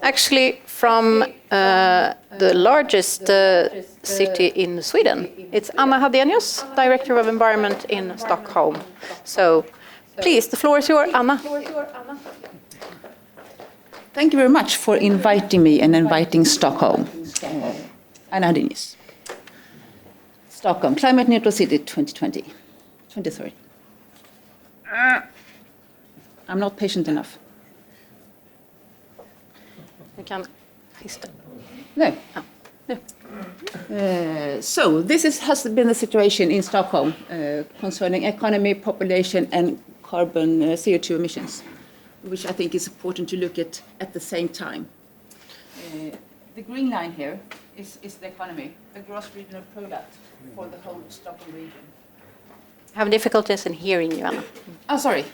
actually from the largest city in Sweden. It's Anna Hadenius, Director of Environment in Stockholm. So please, the floor is yours, Anna. Thank you very much for inviting me and inviting Stockholm. Anna Hadenius. Stockholm, Climate Neutral City 2020, 2030. I'm not patient enough. You can history. No. Oh. No. So this has been the situation in Stockholm concerning economy, population, and carbon CO2 emissions, which I think is important to look at the same time. The green line here is the economy, the gross regional product for the whole Stockholm region. I have difficulties in hearing you, Anna. Oh, sorry.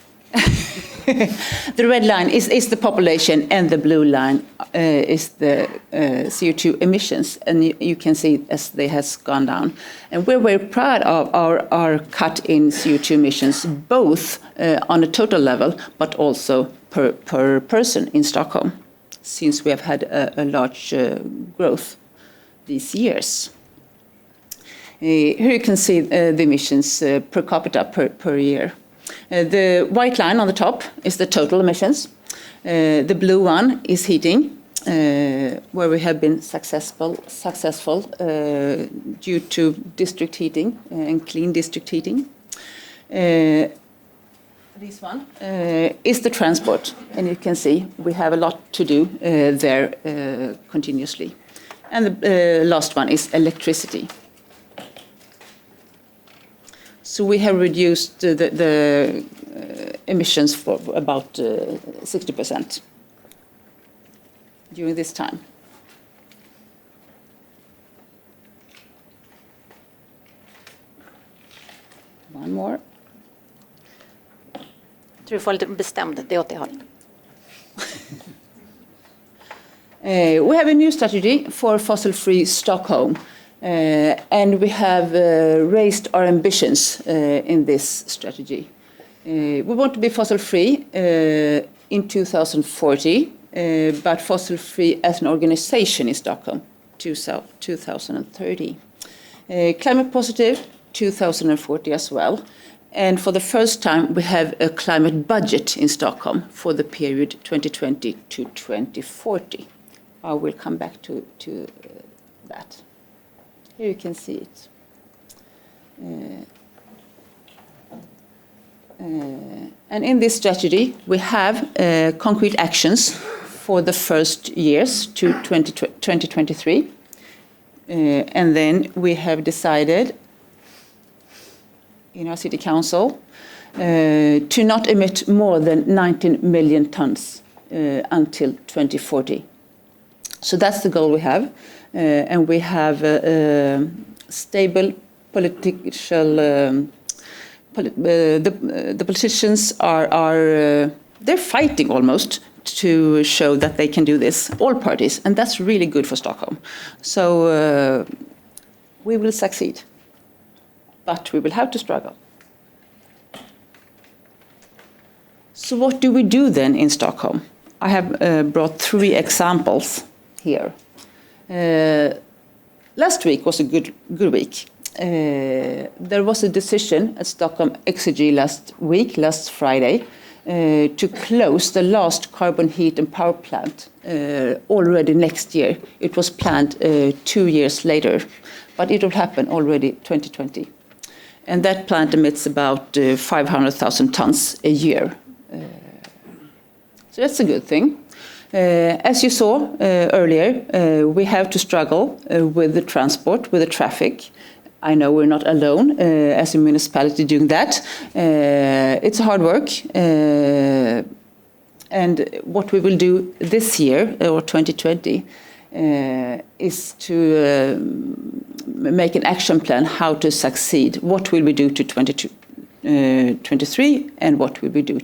The red line is the population, and the blue line is the CO2 emissions, and you can see as they has gone down. And we're very proud of our cut in CO2 emissions, both on a total level, but also per person in Stockholm, since we have had a large growth these years. Here you can see the emissions per capita per year. The white line on the top is the total emissions. The blue one is heating, where we have been successful due to district heating and clean district heating. This one is the transport, and you can see we have a lot to do there continuously. And the last one is electricity. So we have reduced the emissions for about 60% during this time. One more. Jag tror du får lite bestämd, det är åt det hållet. We have a new strategy for fossil-free Stockholm. And we have raised our ambitions in this strategy. We want to be fossil-free in 2040, but fossil-free as an organization in Stockholm, 2030. Climate positive, 2040 as well. And for the first time, we have a climate budget in Stockholm for the period 2020 to 2040. I will come back to that. Here you can see it. And in this strategy, we have concrete actions for the first years to 2023. And then we have decided in our city council to not emit more than 19 million tons until 2040. So that's the goal we have. And we have stable political. The politicians are they're fighting almost to show that they can do this. All parties, and that's really good for Stockholm. So we will succeed, but we will have to struggle. So what do we do then in Stockholm? I have brought 3 examples here. Last week was a good week. There was a decision at Stockholm Exergy last Friday, to close the last carbon heat and power plant already next year. It was planned 2 years later, but it will happen already 2020. And that plant emits about 500,000 tons a year. So that's a good thing. As you saw earlier, we have to struggle with the transport, with the traffic. I know we're not alone as a municipality doing that. It's hard work. And what we will do this year, or 2020, is to make an action plan how to succeed. What will we do to 2023, and what will we do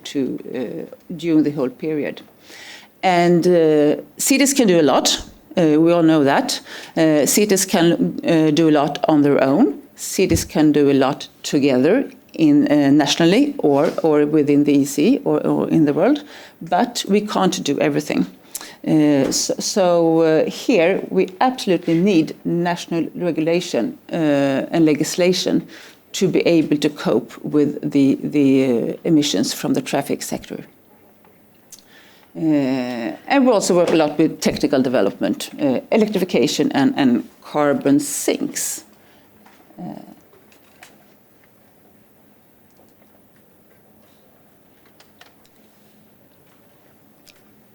during the whole period? And cities can do a lot. We all know that. Cities can do a lot on their own. Cities can do a lot together nationally or within the EC or in the world. But we can't do everything. Here we absolutely need national regulation and legislation to be able to cope with the emissions from the traffic sector. And we also work a lot with technical development, electrification and carbon sinks.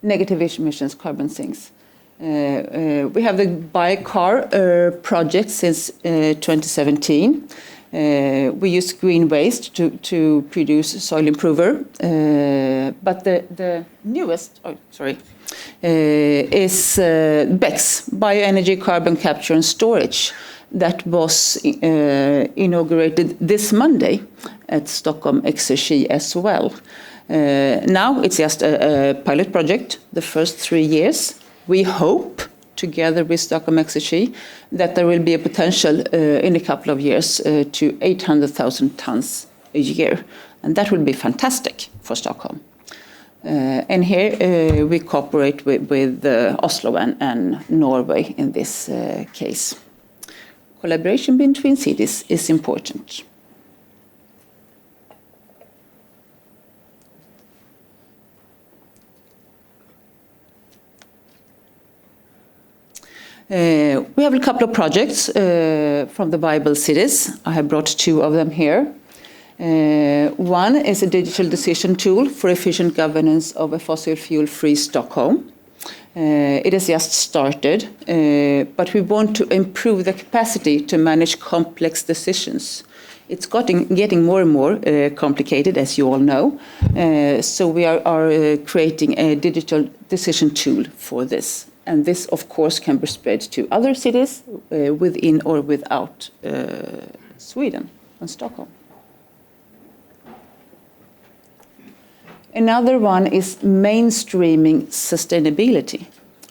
Negative emissions, carbon sinks. We have the bi-car project since 2017. We use green waste to produce soil improver, but the newest, is BECCS, Bioenergy Carbon Capture and Storage, that was inaugurated this Monday at Stockholm-three as well. Now it's just a pilot project, the first 3 years. We hope, together with Stockholm-three, that there will be a potential in a couple of years to 800,000 tons a year. And that will be fantastic for Stockholm. And here we cooperate with Oslo and Norway in this case. Collaboration between cities is important. We have a couple of projects from the Bible cities. I have brought 2 of them here. One is a digital decision tool for efficient governance of a fossil fuel-free Stockholm. It has just started, but we want to improve the capacity to manage complex decisions. It's getting more and more complicated, as you all know. So we are creating a digital decision tool for this. And this, of course, can be spread to other cities within or without Sweden and Stockholm. Another one is mainstreaming sustainability.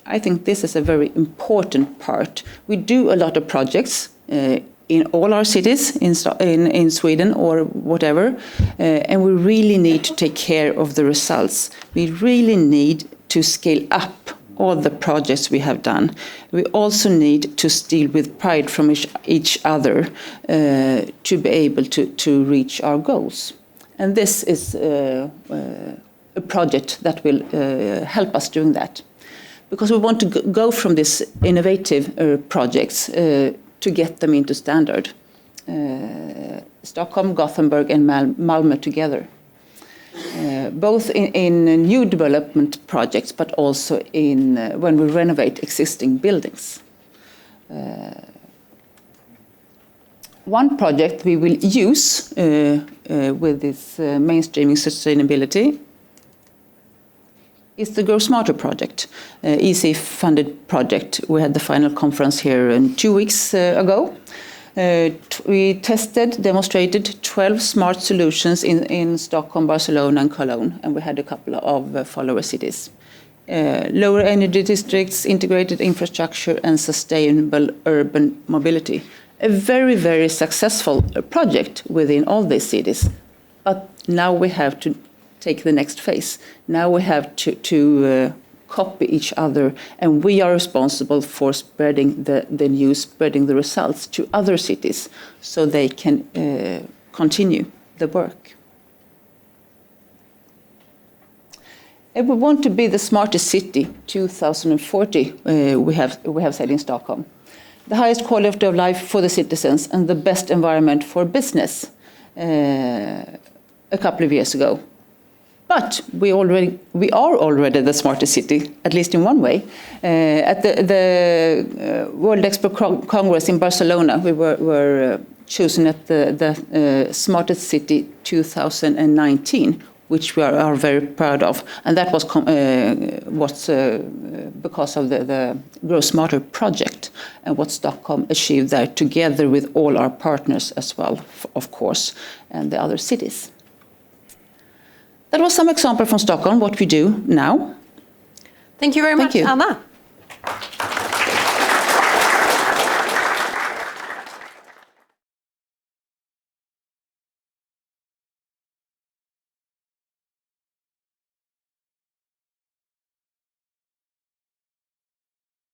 I think this is a very important part. We do a lot of projects in all our cities in Sweden or whatever, and we really need to take care of the results. We really need to scale up all the projects we have done. We also need to steal with pride from each other to be able to reach our goals. And this is a project that will help us doing that. Because we want to go from these innovative projects to get them into standard. Stockholm, Gothenburg and Malmö together. Both in new development projects, but also in when we renovate existing buildings. One project we will use with this mainstreaming sustainability is the Grow Smarter project, EC-funded project. We had the final conference here 2 weeks ago. We tested, demonstrated 12 smart solutions in Stockholm, Barcelona and Cologne, and we had a couple of follower cities. Lower energy districts, integrated infrastructure and sustainable urban mobility. A very, very successful project within all these cities. But now we have to take the next phase. Now we have to copy each other, and we are responsible for spreading the news, spreading the results to other cities so they can continue the work. If we want to be the smartest city 2040, we have said in Stockholm. The highest quality of life for the citizens and the best environment for business a couple of years ago. But we are already the smartest city, at least in one way. At the World Expo Congress in Barcelona, we were chosen at the smartest city 2019, which we are very proud of. And that was because of the Grow Smarter project and what Stockholm achieved there together with all our partners as well, of course, and the other cities. That was some example from Stockholm, what we do now. Thank you very much, Anna.